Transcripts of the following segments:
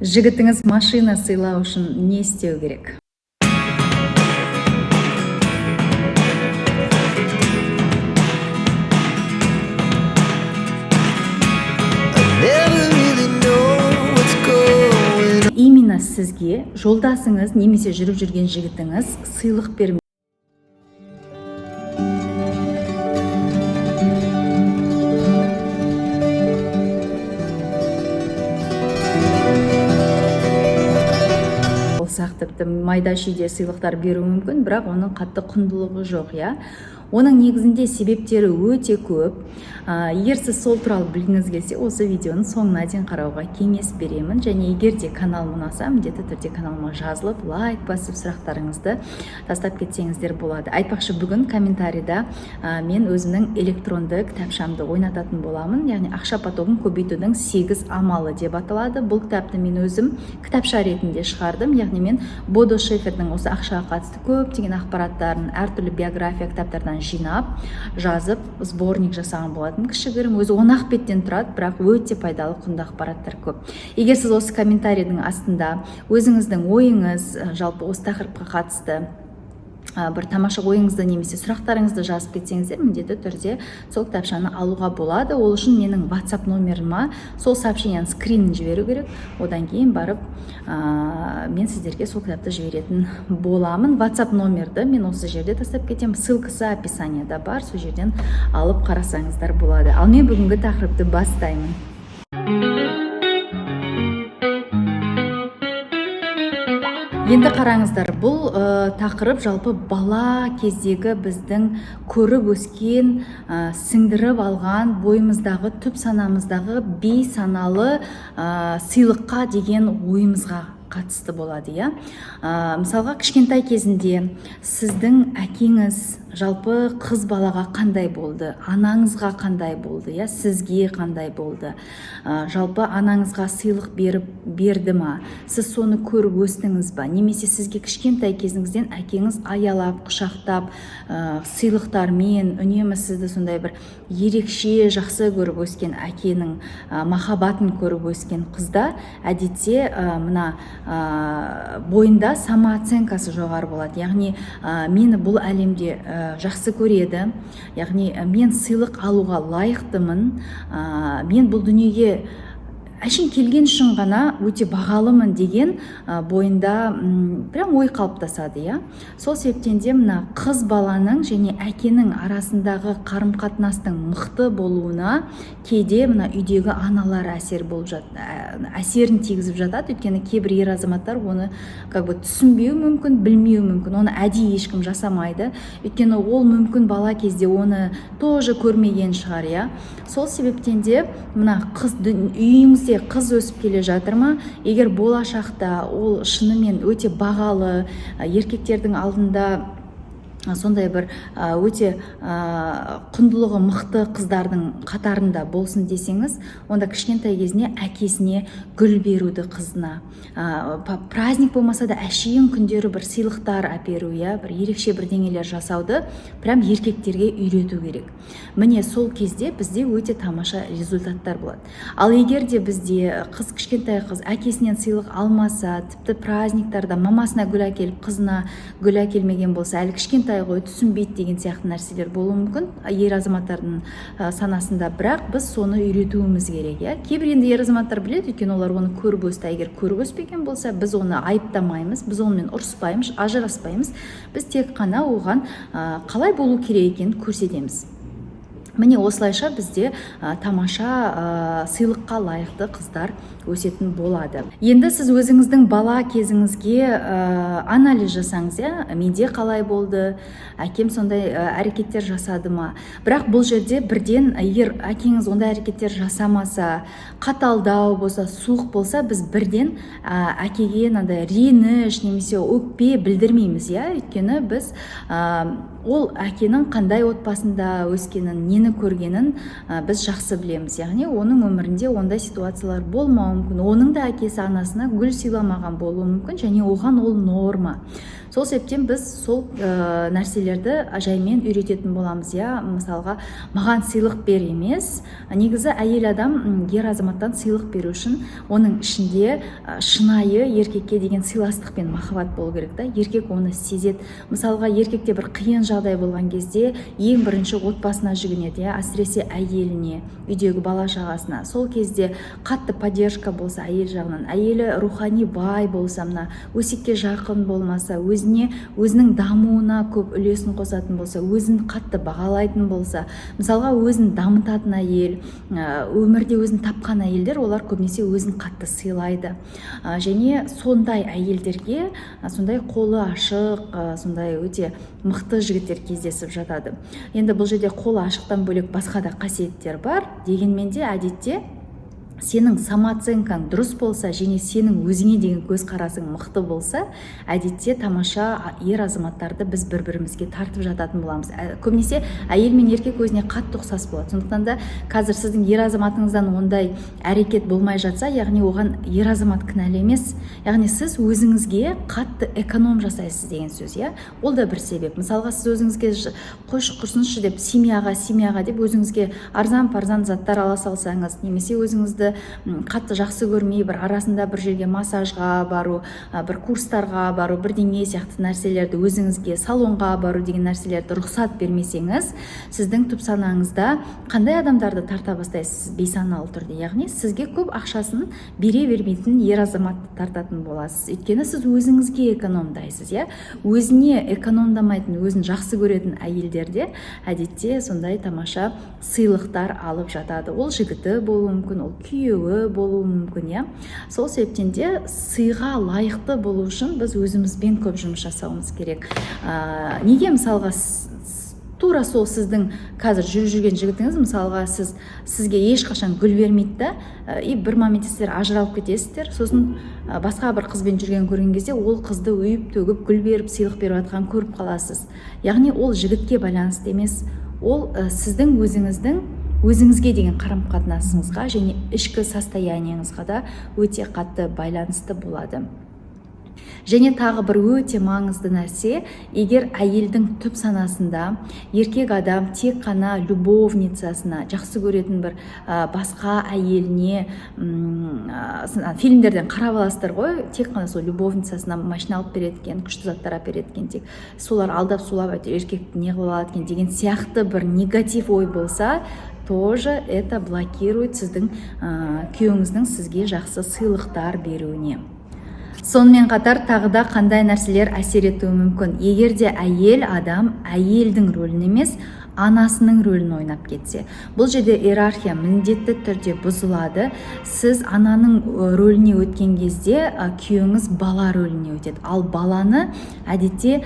Жігітіңіз машина сыйлау үшін не істеу керек? Именно сізге жолдасыңыз немесе жүріп жүрген жігітіңіз сыйлық бермейді. Болсақ тіпті майда шүйде сыйлықтар беру мүмкін, бірақ оның қатты құндылығы жоқ, я. Оның негізінде себептері өте көп. Егер сіз сол туралы білгіңіз келсе, осы видеоның соңына дейін қарауға кеңес беремін. Және егер де каналым ұнаса, міндетті түрде каналыма жазылып, лайк басып, сұрақтарыңызды тастап кетсеңіздер болады. Айтпақшы, бүгін комментарийда мен өзімнің электронды кітапшамды ойнататын боламын. Яғни ақша потогын көбейтудің 8 амалы деп аталады. Бұл кітапты мен өзім кітапша ретінде шығардым. Яғни мен Бодо Шефердің осы ақшаға қатысты көптеген ақпараттарын, әртүрлі биография кітаптардан жинап, жазып, сборник жасаған болатын. Кішігірім, өзі 10 беттен тұрады, бірақ өте пайдалы, құнды ақпараттар көп. Егер сіз осы комментарийдің астында өзіңіздің ойыңыз, жалпы осы тақырыпқа қатысты бір тамаша ойыңызды немесе сұрақтарыңызды жазып кетсеңіздер, міндетті түрде сол кітапшаны алуға болады. Ол үшін менің WhatsApp номеріма сол сообщенияның скринін жіберу керек. Одан кейін барып мен сіздерге сол кітапты жіберетін боламын. WhatsApp номерді мен осы жерде тастап кетемін. Ссылкасы описанияда бар, сол жерден алып қарасаңыздар болады. Ал мен бүгінгі тақырыпты бастаймын. Енді қараңыздар, бұл тақырып жалпы бала кездегі біздің көріп өскен, сіңдіріп алған бойымыздағы, түп санамыздағы бейсаналы сыйлыққа деген ойымызға қатысты болады, я. Мысалға, кішкентай кезінде сіздің әкеңіз жалпы қыз балаға қандай болды, анаңызға қандай болды, я, сізге қандай болды, жалпы анаңызға сыйлық берді ма, сіз соны көріп өстіңіз ба, немесе сізге кішкентай кезіңізден әкеңіз аялап, құшақтап, сыйлықтармен үнемі сізді сондай бір ерекше жақсы көріп өскен әкенің махаббатын көріп өскен қызда әдетте мына бойында самооценкасы жоғары болады. Яғни мені бұл әлемде жақсы көреді, яғни мен сыйлық алуға лайықтымын, мен бұл дүниеге әшейін келген үшін ғана өте бағалымын деген бойында прям ой қалыптасады, я. Сол себептен де мына қыз баланың және әкенің арасындағы қарым-қатынастың мықты болуына кейде мына үйдегі аналар әсерін тигізіп жатады. Өйткені кейбір ер азаматтар оны түсінбеу мүмкін, білмеу мүмкін. Оны әдейі ешкім жасамайды. Өйткені ол мүмкін бала кезде оны тоже көрмеген шығар, я. Сол себептен де мына үйіңізде қыз өсіп келе жатыр ма? Егер болашақта ол шынымен өте бағалы, еркектердің алдында сондай бір өте құндылығы мықты қыздардың қатарында болсын десеңіз, онда кішкентай кезіне әкесіне гүл беруді қызына, праздник болмаса да әшейін күндері бір сыйлықтар әперу, бір ерекше бірдеңелер жасауды прям еркектерге үйрету керек. Міне сол кезде бізде өте тамаша результаттар болады. Ал егер де бізде кішкентай қыз әкесінен сыйлық алмаса, тіпті праздниктарда мамасына гүл әкеліп, қызына гүл әкелмеген болса, әлі кішкентай ғой, түсінбейді деген сияқты нәрселер болуы мүмкін ер азаматтардың санасында, бірақ біз соны үйретуіміз керек, я. Кейбір енді ер азаматтар біледі, өйткені олар оны көріп өсті. Егер көріп өспеген болса, біз оны айыптамаймыз, біз онымен ұрыспаймыз, ажыраспаймыз. Біз тек қана оған қалай болу керек екенін көрсетеміз. Міне осылайша бізде тамаша сыйлыққа лайықты қыздар өсетін болады. Енді сіз өзіңіздің бала кезіңізге анализ жасаңыз, менде қалай болды, әкем сондай әрекеттер жасады ма? Бірақ бұл жерде бірден, егер әкеңіз ондай әрекеттер жасамаса, қаталдау болса, суық болса, біз бірден әкеге реніш немесе өкпе білдірмейміз, я. Өйткені біз ол әкенің қандай отбасында өскенін, нені көргенін біз жақсы білеміз. Яғни оның өмірінде ондай ситуациялар болмауы мүмкін. Оның да әкесі анасына гүл сыйламаған болуы мүмкін, және оған ол норма. Сол себептен біз сол нәрселерді жаймен үйрететін боламыз. Мысалға, маған сыйлық бер емес. Негізі әйел адам ер азаматтан сыйлық беру үшін оның ішінде шынайы еркекке деген сыйластық пен махаббат болу керек та. Еркек оны сезет. Мысалға, еркекте бір қиын жағдай болған кезде ең бірінші отбасына жүгінеді, әсіресе әйеліне, үйдегі бала шағасына. Сол кезде қатты поддержка болса әйел жағынан, әйелі рухани бай болса, мына өсекке жақын болмаса, өзінің дамуына көп үлесін қосатын болса, өзін қатты бағалайтын болса, мысалға өзін дамытатын әйел, өмірде өзін тапқан әйелдер, олар көбінесе өзін қатты сыйлайды. Және сондай әйелдерге сондай қолы ашық, сондай өте мықты жігіттер кездесіп жатады. Енді бұл жерде қолы ашықтан бөлек басқа да қасиеттер бар. Дегенмен де әдетте сенің самооценкаң дұрыс болса, және сенің өзіңе деген көзқарасың мықты болса, әдетте тамаша ер азаматтарды біз бір-бірімізге тартып жататын боламыз. Көбінесе әйел мен еркек өзіне қатты ұқсас болады. Сондықтан да қазір сіздің ер азаматыңыздан ондай әрекет болмай жатса, яғни оған ер азамат кінәлі емес. Яғни сіз өзіңізге қатты эконом жасайсыз деген сөз, Ол да бір себеп. Мысалға, сіз өзіңізге қойшы құрсыншы деп, семьяға деп өзіңізге арзан-парзан заттар ала салсаңыз, немесе өзіңізді қатты жақсы көрмей, бір арасында бір жерге массажға бару, бір курстарға бару, бірдеңе сияқты нәрселерді, өзіңізге салонға бару деген нәрселерді рұқсат бермесеңіз, сіздің түп санаңызда қандай адамдарды тарта бастайсыз? Бейсаналы түрде. Яғни сізге көп ақшасын бере бермейтін ер азаматты тартатын боласыз. Өйткені сіз өзіңізге экономдайсыз, Өзіне экономдамайтын, өзін жақсы көретін әйелдерде әдетте сондай тамаша сыйлықтар алып жатады. Ол жігіті болуы мүмкін, ол күйеуі болуы мүмкін, Сол себептен де сыйға лайықты болу үшін біз өзімізбен көп жұмыс жасауымыз керек. Неге мысалға тура сол сіздің қазір жүрген жігітіңіз, мысалға сізге ешқашан гүл бермейді, бір моментте сіздер ажыралып кетесіздер, сосын басқа бір қызбен жүрген көрген кезде ол қызды үйіп төгіп гүл беріп сыйлық беріп жатқан көріп қаласыз. Яғни ол жігітке байланысты емес, ол сіздің өзіңізге деген қарым-қатынасыңызға және ішкі состояниеңізға да өте қатты байланысты болады. Және тағы бір өте маңызды нәрсе, егер әйелдің түп санасында еркек адам тек қана любовницасына, жақсы көретін бір басқа әйеліне, фильмдерден қарап аласыздар ғой, тек қана сол любовницасына машина алып береді екен, күшті заттар береді екен, тек солар алдап сулап еркекті не қылып алады екен деген сияқты бір негатив ой болса, тоже это блокирует сіздің күйеуіңіздің сізге жақсы сыйлықтар беруіне. Сонымен қатар тағы да қандай нәрселер әсер етуі мүмкін? Егер де әйел адам әйелдің рөлін емес, анасының рөлін ойнап кетсе, бұл жерде иерархия міндетті түрде бұзылады. Сіз ананың рөліне өткен кезде күйеуіңіз бала рөліне өтеді. Ал баланы әдетте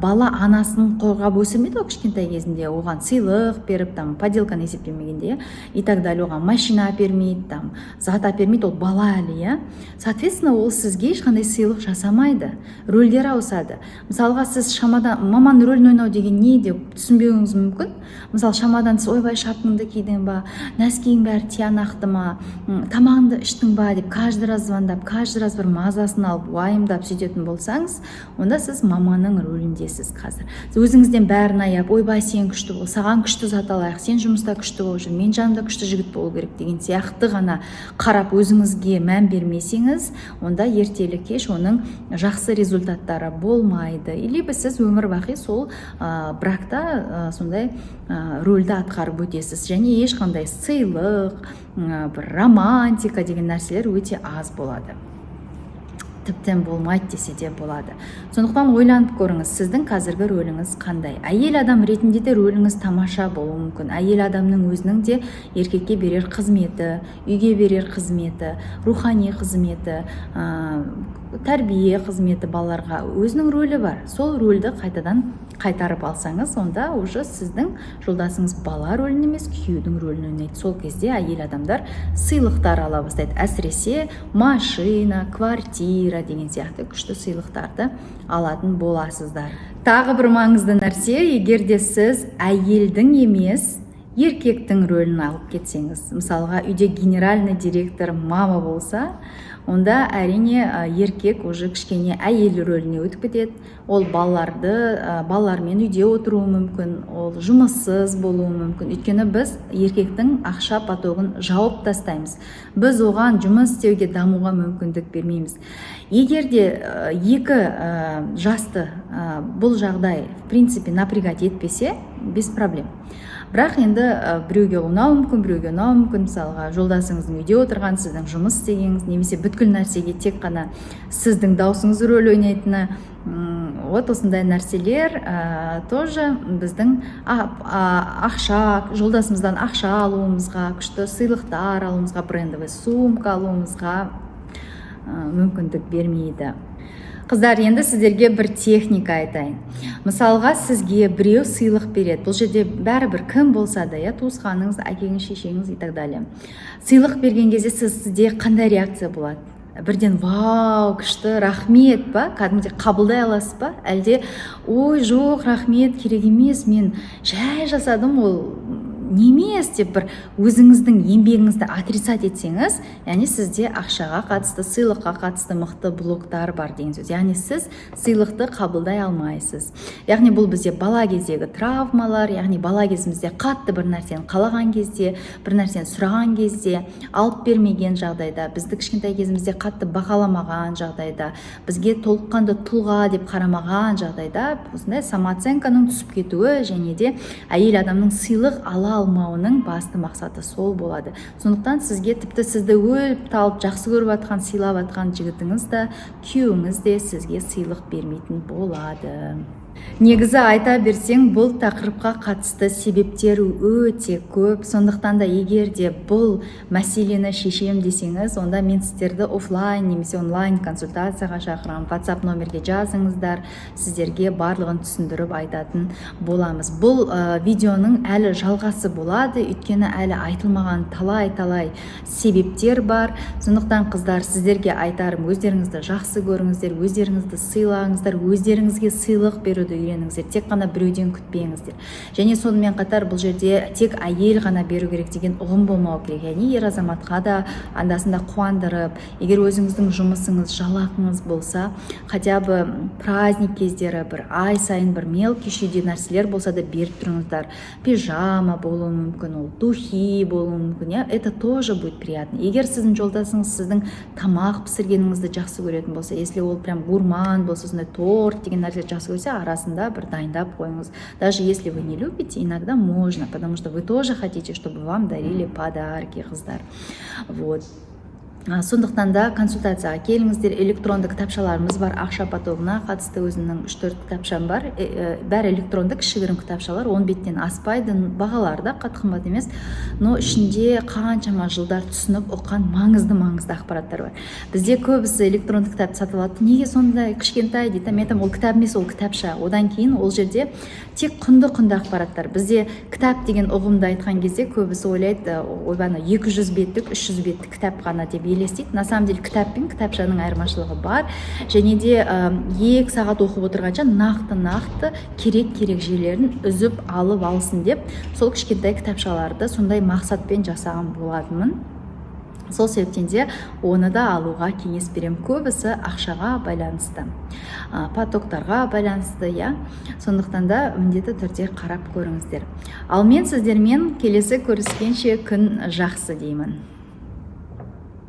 бала анасын қорғап өсірмейді, кішкентай кезінде оған сыйлық беріп, поделканы есептемегенде, и так далее, оған машина бермейді, зат бермейді, ол бала әлі, Соответственно, ол сізге ешқандай сыйлық жасамайды, рөлдер ауысады. Мысалға, сіз шамадан маман рөлін ойнау деген не деп түсінбеуіңіз мүмкін. Мысалы, шамадан сіз ойбай шапкаңды кидің ба, нәскиің бәрі тиянақты ма, тамағыңды іштің ба деп каждый раз звондап, каждый раз бір мазасын алып, уайымдап сөйтетін болсаңыз, онда сіз маманың рөліндесіз қазір. Өзіңізден бәрін аяп, ойбай сен күшті бол, саған күшті зат алайық, сен жұмыста күшті бол жүр, мен жанымда күшті жігіт болу керек деген сияқты ғана қарап өзіңізге мән бермесеңіз, онда ертелі кеш оның жақсы результаттары болмайды. Или сіз өмір бақи сол бракта сондай рөлді атқарып өтесіз, және ешқандай сыйлық, бір романтика деген нәрселер өте аз болады. Тіптен болмайды десе де болады. Сондықтан ойланып көріңіз, сіздің қазіргі рөліңіз қандай? Әйел адам ретінде де рөліңіз тамаша болуы мүмкін. Әйел адамның өзінің де еркекке берер қызметі, үйге берер қызметі, рухани қызметі, тәрбие қызметі, балаларға өзінің рөлі бар. Сол рөлді қайтадан қайтарып алсаңыз, онда уже сіздің жолдасыңыз бала рөлін емес, күйеудің рөлін ойнайды. Сол кезде әйел адамдар сыйлықтар ала бастайды. Әсіресе машина, квартира квартира деген сияқты күшті сыйлықтарды алатын боласыздар. Тағы бір маңызды нәрсе, егер де сіз әйелдің емес еркектің рөлін алып кетсеңіз, мысалға үйде генеральный директор мама болса, онда әрине еркек уже кішкене әйел рөліне өтіп кетеді. Ол балалармен үйде отыруы мүмкін, ол жұмыссыз болуы мүмкін. Өйткені біз еркектің ақша потогын жауып тастаймыз. Біз оған жұмыс істеуге, дамуға мүмкіндік бермейміз. Егер де екі жасты бұл жағдай в принципе напрягать етпесе, без проблем. Бірақ енді біреуге ұнауы мүмкін, біреуге ұнауы мүмкін. Мысалға, жолдасыңыздың үйде отырған, сіздің жұмыс істегеніңіз, немесе бүткіл нәрсеге тек қана сіздің даусыңыз рөл ойнайтыны, вот осындай нәрселер тоже біздің жолдасымыздан ақша алуымызға, күшті сыйлықтар алуымызға, брендовый сумка алуымызға мүмкіндік бермейді. Қыздар, енді сіздерге бір техника айтайын. Мысалға, сізге біреу сыйлық береді. Бұл жерде бәрібір кім болса да, туысқаныңыз, әкеңіз, шешеңіз и так далее. Сыйлық берген кезде сізде қандай реакция болады? Бірден вау, күшті, рахмет па? Кәдімгідей қабылдай аласыз ба? Әлде ой, жоқ, рахмет, керек емес, мен жай жасадым, ол немес деп бір өзіңіздің еңбегіңізді отрицать етсеңіз, яғни сізде ақшаға қатысты, сыйлыққа қатысты мықты блоктар бар деген сөз. Яғни сіз сыйлықты қабылдай алмайсыз. Яғни бұл бізде бала кездегі травмалар, яғни бала кезімізде қатты бір нәрсені қалаған кезде, бір нәрсені сұраған кезде, алып бермеген жағдайда, бізді кішкентай кезімізде қатты бағаламаған жағдайда, бізге толыққанды тұлға деп қарамаған жағдайда, осындай самооценканың түсіп кетуі және де әйел адамның сыйлық ала алмауының басты мақсаты сол болады. Сондықтан сізге тіпті сізді өліп талып жақсы көріп атқан, сыйлап атқан жігітіңіз де, күйеуіңіз де сізге сыйлық бермейтін болады. Негізі айта берсең, бұл тақырыпқа қатысты себептер өте көп. Сондықтан да егер де бұл мәселені шешем десеңіз, онда мен сіздерді офлайн немесе онлайн консультацияға шақырамын. WhatsApp номерге жазыңыздар, сіздерге барлығын түсіндіріп айтатын боламыз. Бұл видеоның әлі жалғасы болады, өйткені әлі айтылмаған талай себептер бар. Сондықтан қыздар, сіздерге айтарым, өздеріңізді жақсы көріңіздер, өздеріңізді сыйлаңыздар, өздеріңізге сыйлық беруді үйреніңіздер, тек қана біреуден күтпеңіздер. Және сонымен қатар бұл жерде тек әйел ғана беру керек деген ұғым болмау керек. Яғни ер азаматқа да андасында қуандырып, егер өзіңіздің жұмысыңыз, жалақыңыз болса, хотя бы праздник кездері бір ай сайын бір мелкий шүйде нәрселер болса да беріп тұрыңыздар. Пижама болуы мүмкін, ол духи болуы мүмкін, это тоже будет приятно. Егер сіздің жолдасыңыз сіздің тамақ пісіргеніңізді жақсы көретін болса, если ол прям гурман болса, сондай торт деген нәрсе жақсы көрсе, арасында бір дайындап қойыңыз. Даже если вы не любите, иногда можно, потому что вы тоже хотите, чтобы вам дарили подарки, қыздар. Вот. Сондықтан да консультацияға келіңіздер. Электронды кітапшаларымыз бар, ақша потогына қатысты өзімнің 3-4 кітапшам бар. Бәрі электронды кішігірім кітапшалар, 10 беттен аспайды, бағалары да қатты қымбат емес, но ішінде қаншама жылдар түсініп оққан маңызды ақпараттар бар. Бізде көбісі электронды кітап сатылады. Неге сондай кішкентай дейді? Мен айтамын, ол кітап емес, ол кітапша. Одан кейін ол жерде тек құнды ақпараттар. Бізде кітап деген ұғымды айтқан кезде көбісі ойлайды, ойбана 200 беттік, 300 беттік кітап ғана деп елестейді. На самом деле кітап пен кітапшаның айырмашылығы бар. Және де 2 сағат оқып отырғанша нақты керек жерлерін үзіп алып алсын деп, сол кішкентай кітапшаларды сондай мақсатпен жасаған болатынмын. Сол себептен де оны да алуға кеңес берем. Көбісі ақшаға байланысты, потоктарға байланысты, сондықтан да міндетті түрде қарап көріңіздер. Ал мен сіздермен келесі көріскенше күн жақсы деймін.